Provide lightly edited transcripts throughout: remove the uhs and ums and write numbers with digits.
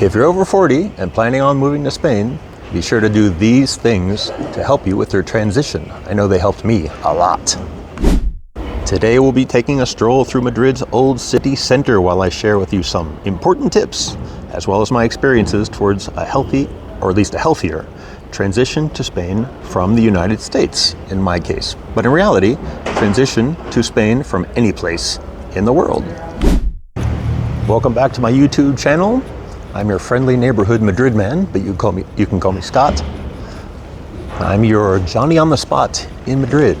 If you're over 40 and planning on moving to Spain, be sure to do these things to help you with your transition. I know they helped me a lot. Today we'll be taking a stroll through Madrid's old city center while I share with you some important tips, as well as my experiences towards a healthy, or at least a healthier, transition to Spain from the United States, in my case. But in reality, transition to Spain from any place in the world. Welcome back to my YouTube channel. I'm your friendly neighborhood MadridMan, but you can call me Scott. I'm your Johnny on the spot in Madrid.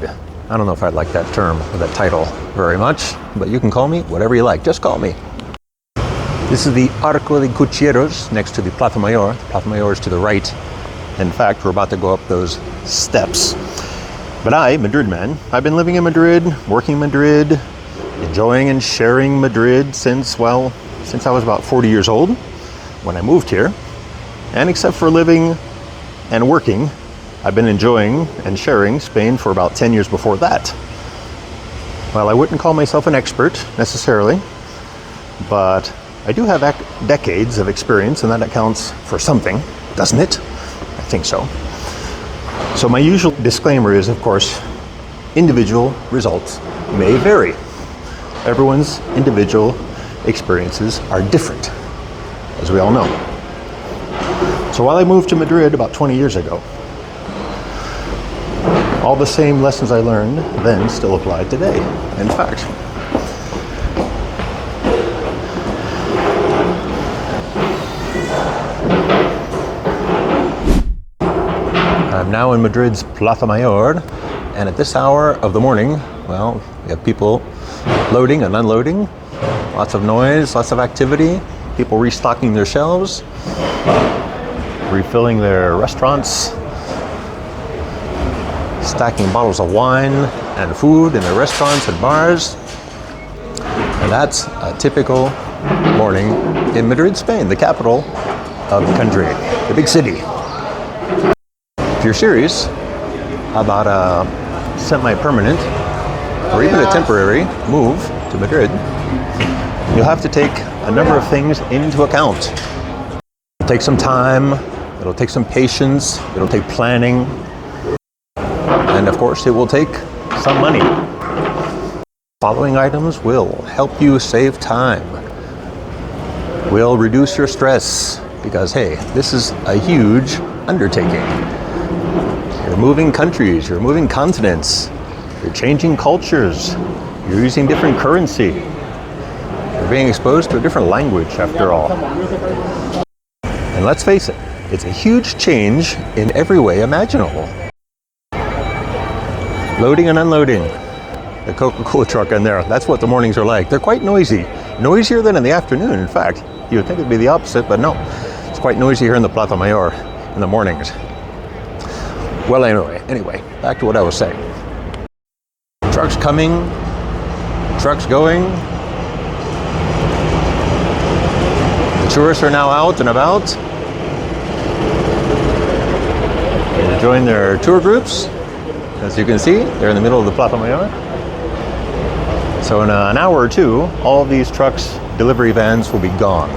I don't know if I like that term or that title very much, but you can call me whatever you like. Just call me. This is the Arco de Cuchilleros next to the Plaza Mayor. Plaza Mayor is to the right. In fact, we're about to go up those steps. But MadridMan, I've been living in Madrid, working in Madrid, enjoying and sharing Madrid since I was about 40 years old when I moved here. And except for living and working, I've been enjoying and sharing Spain for about 10 years before that. Well, I wouldn't call myself an expert necessarily, but I do have decades of experience, and that accounts for something, doesn't it? I think so. So my usual disclaimer is, of course, individual results may vary. Everyone's individual experiences are different, as we all know. So while I moved to Madrid about 20 years ago, all the same lessons I learned then still apply today. In fact, I'm now in Madrid's Plaza Mayor, and at this hour of the morning, well, we have people loading and unloading, lots of noise, lots of activity, people restocking their shelves, refilling their restaurants, stacking bottles of wine and food in their restaurants and bars. And that's a typical morning in Madrid, Spain, the capital of the country, the big city. If you're serious about a semi-permanent or even a temporary move to Madrid, you'll have to take a number of things into account. It'll take some time, it'll take some patience, it'll take planning, and of course it will take some money. Following items will help you save time, will reduce your stress, because hey, this is a huge undertaking. You're moving countries, you're moving continents, you're changing cultures, you're using different currency, you're being exposed to a different language after all. And let's face it, it's a huge change in every way imaginable. Loading and unloading the Coca-Cola truck in there, that's what the mornings are like. They're quite noisy, noisier than in the afternoon. In fact, you would think it'd be the opposite, but no, it's quite noisy here in the Plaza Mayor in the mornings. Well, anyway, back to what I was saying. Trucks coming, trucks going. The tourists are now out and about. They join their tour groups. As you can see, they're in the middle of the Plaza Mayor. So in an hour or two, all of these trucks, delivery vans will be gone.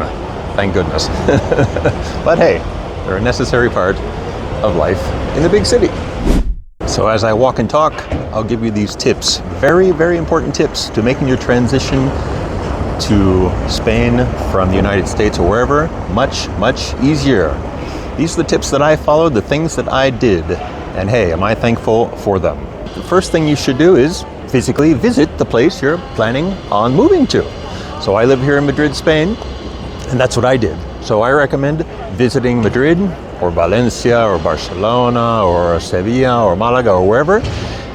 Thank goodness. But hey, they're a necessary part of life in the big city. So as I walk and talk, I'll give you these tips, very, very important tips to making your transition to Spain from the United States or wherever much, much easier. These are the tips that I followed, the things that I did, and hey, am I thankful for them. The first thing you should do is physically visit the place you're planning on moving to. So I live here in Madrid, Spain, and that's what I did. So I recommend visiting Madrid or Valencia or Barcelona or Sevilla or Malaga or wherever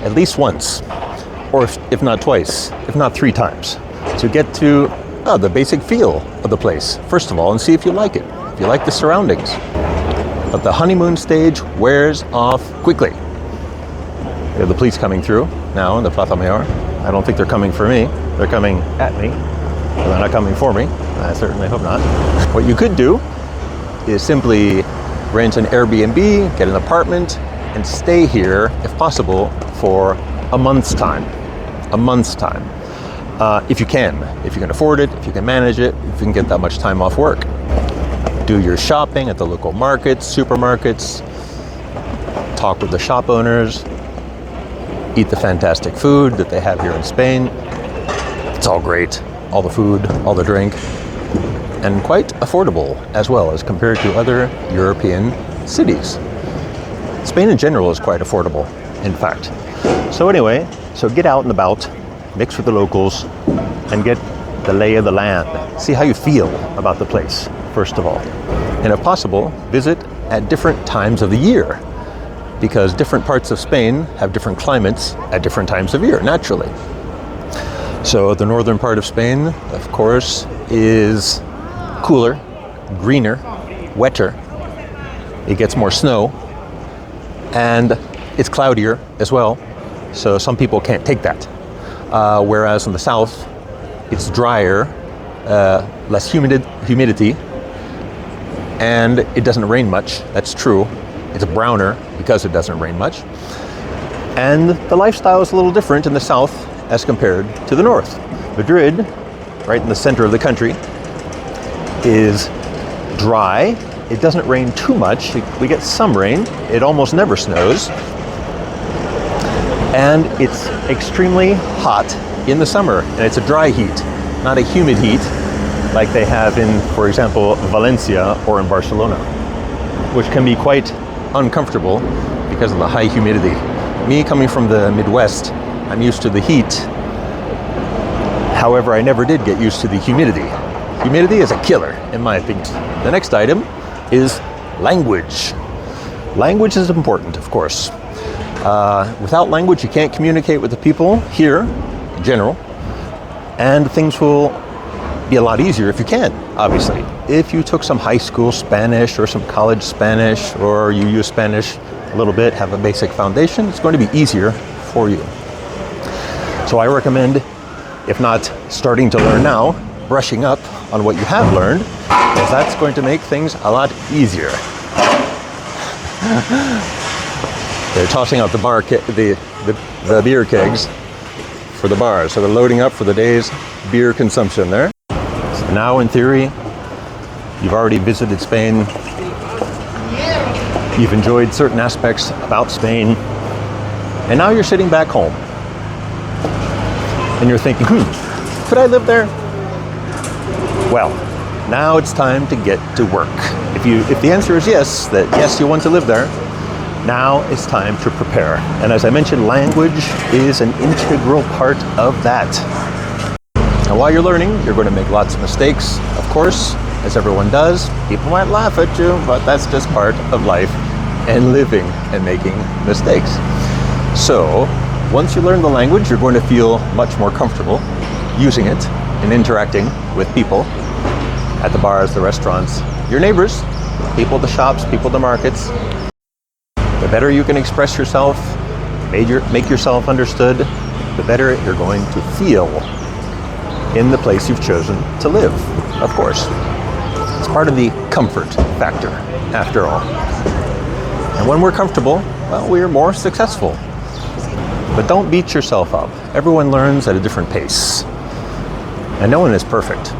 at least once, or if not twice, if not 3 times, to get to the basic feel of the place, first of all, and see if you like it, if you like the surroundings. But the honeymoon stage wears off quickly. We have the police coming through now in the Plaza Mayor. I don't think they're coming for me. They're coming at me. They're not coming for me. I certainly hope not. What you could do is simply rent an Airbnb, get an apartment, and stay here, if possible, for a month's time. A month's time. If you can afford it, if you can manage it, if you can get that much time off work. Do your shopping at the local markets, supermarkets, talk with the shop owners, eat the fantastic food that they have here in Spain. It's all great, all the food, all the drink, and quite affordable as well as compared to other European cities. Spain in general is quite affordable, in fact. So anyway, so get out and about, mix with the locals, and get the lay of the land. See how you feel about the place, first of all. And if possible, visit at different times of the year, because different parts of Spain have different climates at different times of year, naturally. So the northern part of Spain, of course, is cooler, greener, wetter. It gets more snow, and it's cloudier as well. So some people can't take that. Whereas in the south, it's drier, less humidity, and it doesn't rain much. That's true. It's browner because it doesn't rain much. And the lifestyle is a little different in the south as compared to the north. Madrid, right in the center of the country, is dry. It doesn't rain too much. We get some rain. It almost never snows. And it's extremely hot in the summer. And it's a dry heat, not a humid heat like they have in, for example, Valencia or in Barcelona, which can be quite uncomfortable because of the high humidity. Me coming from the Midwest, I'm used to the heat. However, I never did get used to the humidity. Humidity is a killer, in my opinion. The next item is language. Language is important, of course. Without language, you can't communicate with the people here, in general, and things will be a lot easier if you can, obviously. If you took some high school Spanish or some college Spanish, or you use Spanish a little bit, have a basic foundation, it's going to be easier for you. So I recommend, if not starting to learn now, brushing up on what you have learned, because that's going to make things a lot easier. They're tossing out the beer kegs for the bars, so they're loading up for the day's beer consumption there. So now, in theory, you've already visited Spain. You've enjoyed certain aspects about Spain, and now you're sitting back home, and you're thinking, could I live there? Well, now it's time to get to work. If the answer is yes, that yes, you want to live there, now it's time to prepare. And as I mentioned, language is an integral part of that. And while you're learning, you're going to make lots of mistakes, of course, as everyone does. People might laugh at you, but that's just part of life and living and making mistakes. So once you learn the language, you're going to feel much more comfortable using it and interacting with people at the bars, the restaurants, your neighbors, people at the shops, people at the markets. The better you can express yourself, make yourself understood, the better you're going to feel in the place you've chosen to live, of course. It's part of the comfort factor, after all. And when we're comfortable, well, we're more successful. But don't beat yourself up. Everyone learns at a different pace. And no one is perfect.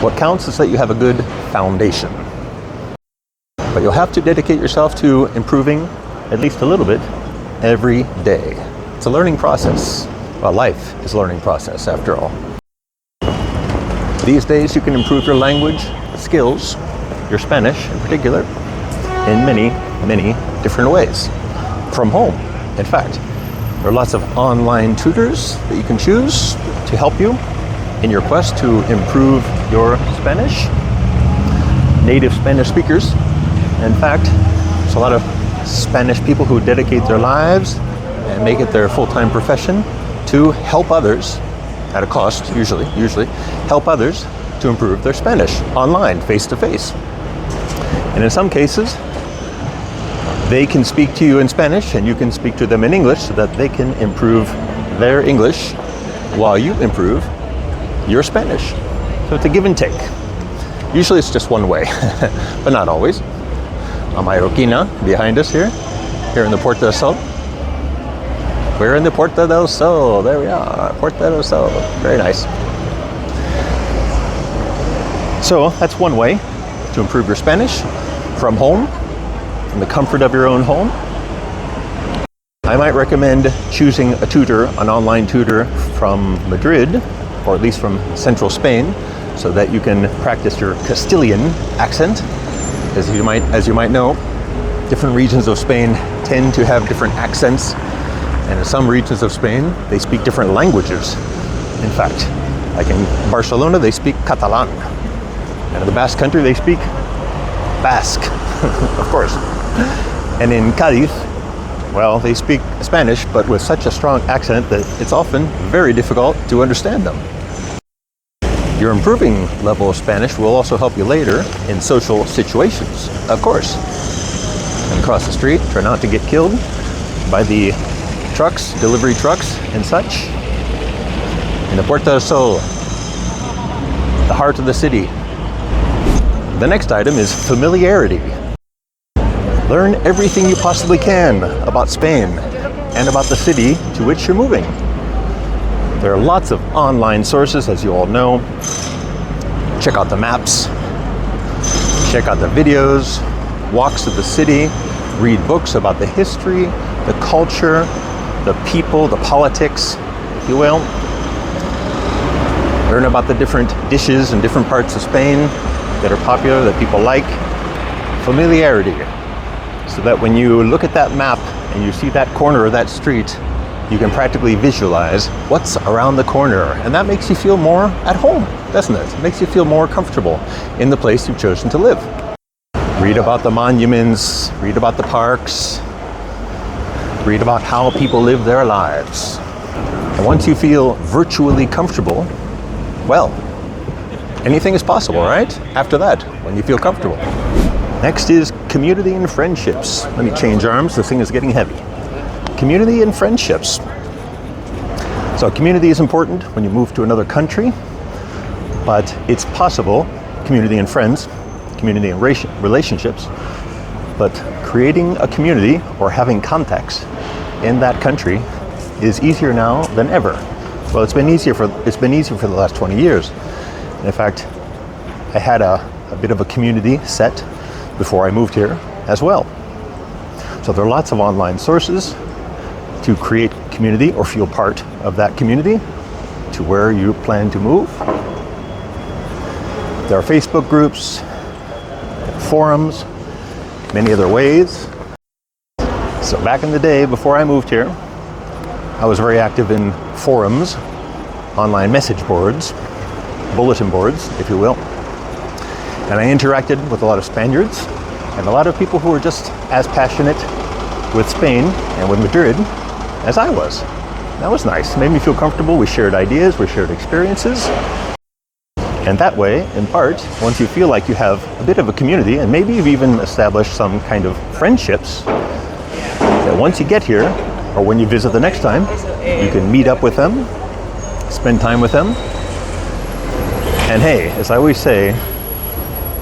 What counts is that you have a good foundation. But you'll have to dedicate yourself to improving at least a little bit every day. It's a learning process. Well, life is a learning process, after all. These days, you can improve your language skills, your Spanish in particular, in many, many different ways. From home, in fact. There are lots of online tutors that you can choose to help you in your quest to improve your Spanish. Native Spanish speakers. In fact, there's a lot of Spanish people who dedicate their lives and make it their full-time profession to help others, at a cost, usually, help others to improve their Spanish online, face-to-face. And in some cases, they can speak to you in Spanish and you can speak to them in English so that they can improve their English while you improve your Spanish. So it's a give and take. Usually it's just one way, but not always. A Mallorquina behind us here in the Puerta del Sol. We're in the Puerta del Sol. There we are, Puerta del Sol. Very nice. So that's one way to improve your Spanish from home, from the comfort of your own home. I might recommend choosing a tutor, an online tutor from Madrid, or at least from central Spain, so that you can practice your Castilian accent. As you might know, different regions of Spain tend to have different accents, and in some regions of Spain, they speak different languages. In fact, like in Barcelona, they speak Catalan, and in the Basque Country, they speak Basque, of course. And in Cádiz, well, they speak Spanish, but with such a strong accent that it's often very difficult to understand them. Your improving level of Spanish will also help you later in social situations, of course. And across the street, try not to get killed by the trucks, delivery trucks and such. In the Puerta del Sol, the heart of the city. The next item is familiarity. Learn everything you possibly can about Spain and about the city to which you're moving. There are lots of online sources, as you all know. Check out the maps, check out the videos, walks of the city, read books about the history, the culture, the people, the politics, if you will. Learn about the different dishes in different parts of Spain that are popular, that people like. Familiarity, so that when you look at that map and you see that corner of that street, you can practically visualize what's around the corner. And that makes you feel more at home, doesn't it? It makes you feel more comfortable in the place you've chosen to live. Read about the monuments, read about the parks, read about how people live their lives. And once you feel virtually comfortable, well, anything is possible, right? After that, when you feel comfortable. Next is community and friendships. Let me change arms, the thing is getting heavy. Community and friendships. So community is important when you move to another country, but it's possible, community and friends, community and relationships, but creating a community or having contacts in that country is easier now than ever. Well, it's been easier for the last 20 years. In fact, I had a bit of a community set before I moved here as well. So there are lots of online sources to create community or feel part of that community to where you plan to move. There are Facebook groups, forums, many other ways. So back in the day, before I moved here, I was very active in forums, online message boards, bulletin boards, if you will. And I interacted with a lot of Spaniards and a lot of people who were just as passionate with Spain and with Madrid as I was. That was nice. It made me feel comfortable. We shared ideas, we shared experiences. And that way, in part, once you feel like you have a bit of a community, and maybe you've even established some kind of friendships, that once you get here, or when you visit the next time, you can meet up with them, spend time with them. And hey, as I always say,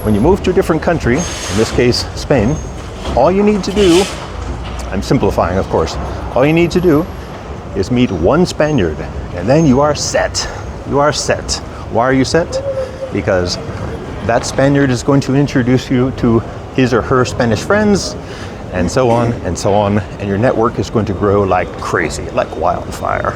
when you move to a different country, in this case, Spain, all you need to do, I'm simplifying, of course, all you need to do is meet one Spaniard, and then you are set. You are set. Why are you set? Because that Spaniard is going to introduce you to his or her Spanish friends, and so on, and your network is going to grow like crazy, like wildfire.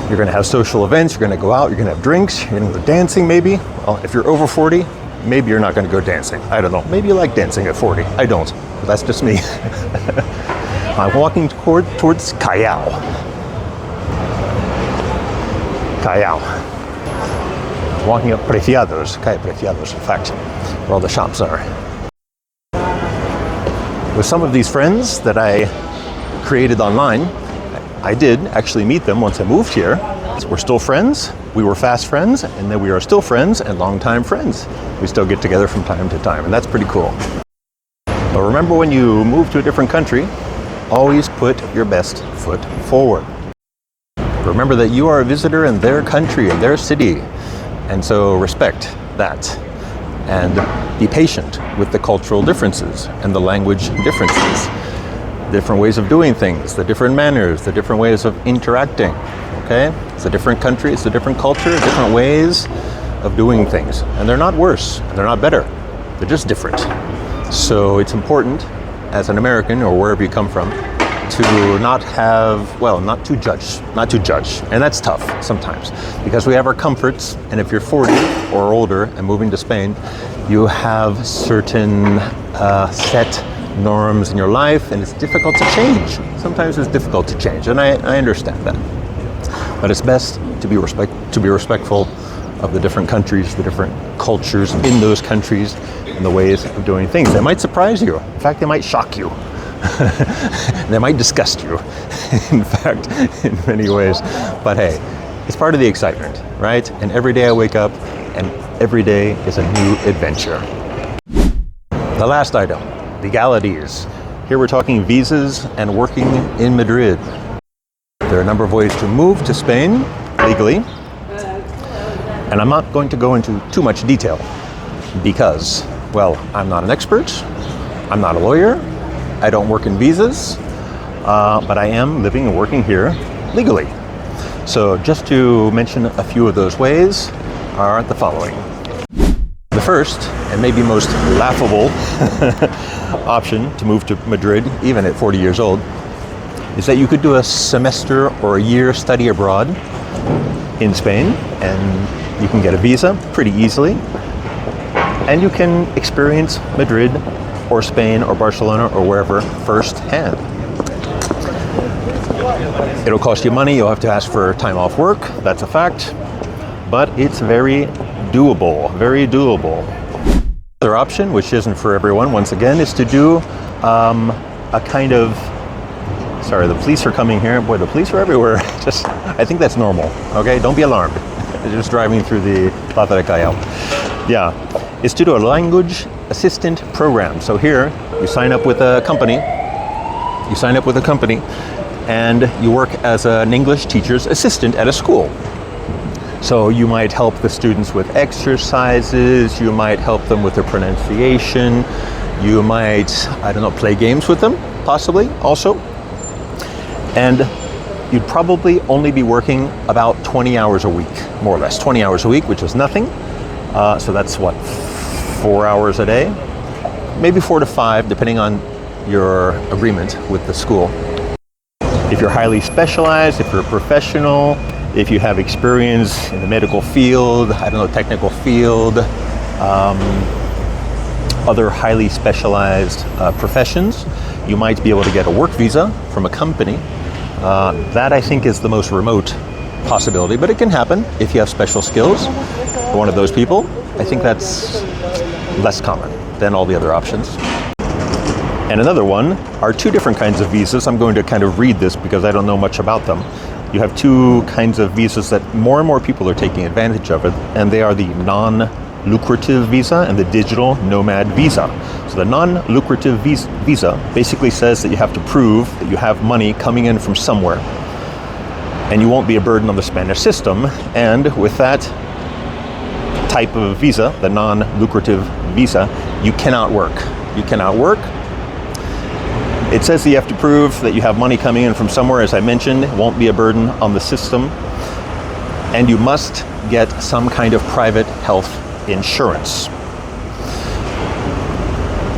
You're going to have social events, you're going to go out, you're going to have drinks, you're going to go dancing maybe. Well, if you're over 40, maybe you're not going to go dancing. I don't know. Maybe you like dancing at 40. I don't. But that's just me. I'm walking towards Callao. Callao. Walking up Preciados, Calle Preciados, in fact, where all the shops are. With some of these friends that I created online, I did actually meet them once I moved here. We're still friends, we were fast friends, and then we are still friends and longtime friends. We still get together from time to time, and that's pretty cool. But remember, when you move to a different country, always put your best foot forward. Remember that you are a visitor in their country, in their city, and so respect that. And be patient with the cultural differences and the language differences. Different ways of doing things, the different manners, the different ways of interacting, okay? It's a different country, it's a different culture, different ways of doing things. And they're not worse, and they're not better. They're just different. So it's important, as an American or wherever you come from, to not to judge. And that's tough sometimes, because we have our comforts, and if you're 40 or older and moving to Spain, you have certain set norms in your life, and it's difficult to change. Sometimes it's difficult to change, and I understand that. But it's best to be respectful of the different countries, the different cultures in those countries, and the ways of doing things. They might surprise you. In fact, they might shock you. They might disgust you, in fact, in many ways. But hey, it's part of the excitement, right? And every day I wake up, and every day is a new adventure. The last item, legalities. Here we're talking visas and working in Madrid. There are a number of ways to move to Spain legally, and I'm not going to go into too much detail because, well, I'm not an expert, I'm not a lawyer, I don't work in visas, but I am living and working here legally. So just to mention a few of those ways are the following. The first, and maybe most laughable option to move to Madrid, even at 40 years old, is that you could do a semester or a year study abroad in Spain, and you can get a visa pretty easily, and you can experience Madrid or Spain or Barcelona or wherever firsthand. It'll cost you money, you'll have to ask for time off work, that's a fact, but it's very doable, very doable. Another option, which isn't for everyone, once again, is to do a kind of, sorry, the police are coming here. Boy, the police are everywhere. I think that's normal, okay? Don't be alarmed. They're just driving through the Plaza de Callao. Yeah, it's to do a language assistant program. So here, you sign up with a company, and you work as an English teacher's assistant at a school. So you might help the students with exercises, you might help them with their pronunciation, you might, play games with them, possibly, also. And you'd probably only be working about 20 hours a week, more or less, 20 hours a week, which is nothing. So that's what, 4 hours a day? Maybe 4 to 5, depending on your agreement with the school. If you're highly specialized, if you're a professional, if you have experience in the medical field, technical field, other highly specialized professions, you might be able to get a work visa from a company. That I think is the most remote possibility, but it can happen if you have special skills. For one of those people, I think that's less common than all the other options. And another one are two different kinds of visas. I'm going to kind of read this because I don't know much about them. You have two kinds of visas that more and more people are taking advantage of it, and they are the non-lucrative visa and the digital nomad visa. So the non-lucrative visa basically says that you have to prove that you have money coming in from somewhere, and you won't be a burden on the Spanish system. And with that type of visa, the non-lucrative visa, you cannot work. You cannot work. It says that you have to prove that you have money coming in from somewhere, as I mentioned, it won't be a burden on the system, and you must get some kind of private health insurance.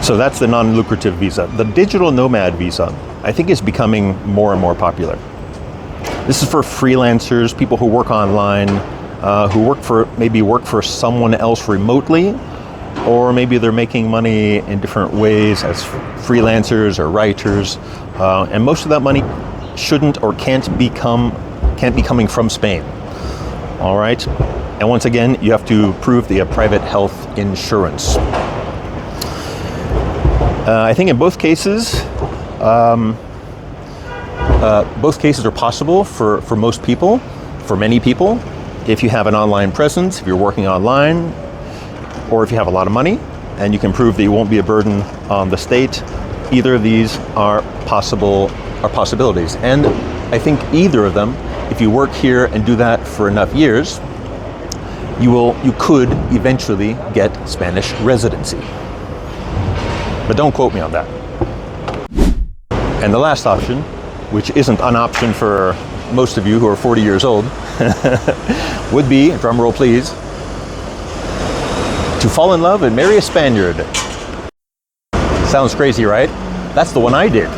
So that's the non-lucrative visa. The digital nomad visa, I think, is becoming more and more popular. This is for freelancers, people who work online, who work for someone else remotely, or maybe they're making money in different ways as freelancers or writers, and most of that money shouldn't or can't be coming from Spain. All right, and once again, you have to prove that you have private health insurance. I think in both cases are possible for most people, for many people, if you have an online presence, if you're working online, or if you have a lot of money and you can prove that you won't be a burden on the state. Either of these are possibilities. And I think either of them, if you work here and do that for enough years, you could eventually get Spanish residency. But don't quote me on that. And the last option, which isn't an option for most of you who are 40 years old, would be, drum roll please, To fall in love and marry a Spaniard. Sounds crazy, right? That's the one I did.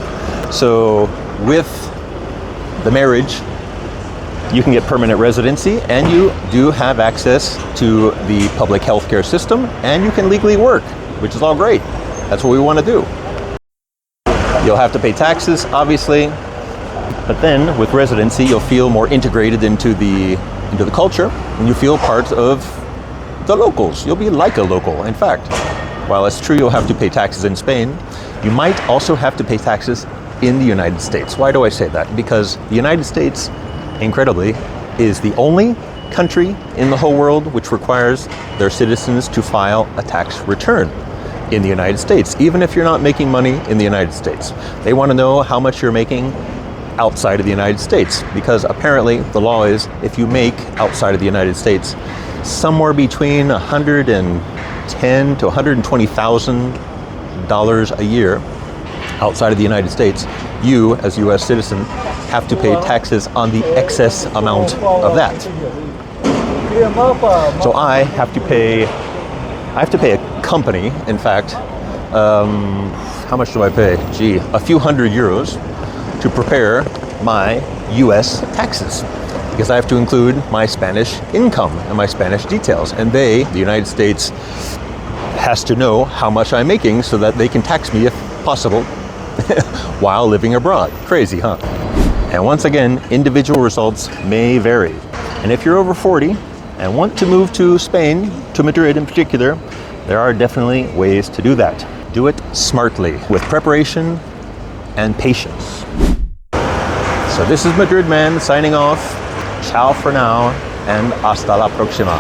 So with the marriage, you can get permanent residency, and you do have access to the public healthcare system, and you can legally work, which is all great. That's what we want to do. You'll have to pay taxes, obviously, but then with residency, you'll feel more integrated into the culture, and you feel part of the locals. You'll be like a local. In fact, while it's true you'll have to pay taxes in Spain, you might also have to pay taxes in the United States. Why do I say that? Because the United States, incredibly, is the only country in the whole world which requires their citizens to file a tax return in the United States, even if you're not making money in the United States. They want to know how much you're making outside of the United States, because apparently the law is if you make outside of the United States somewhere between $110,000 to $120,000 a year outside of the United States, you, as a U.S. citizen, have to pay taxes on the excess amount of that. So I have to pay a company, in fact, how much do I pay? Gee, a few hundred euros to prepare my U.S. taxes, because I have to include my Spanish income and my Spanish details. And the United States, has to know how much I'm making so that they can tax me if possible while living abroad. Crazy, huh? And once again, individual results may vary. And if you're over 40 and want to move to Spain, to Madrid in particular, there are definitely ways to do that. Do it smartly, with preparation and patience. So this is MadridMan signing off. Ciao for now, and hasta la próxima.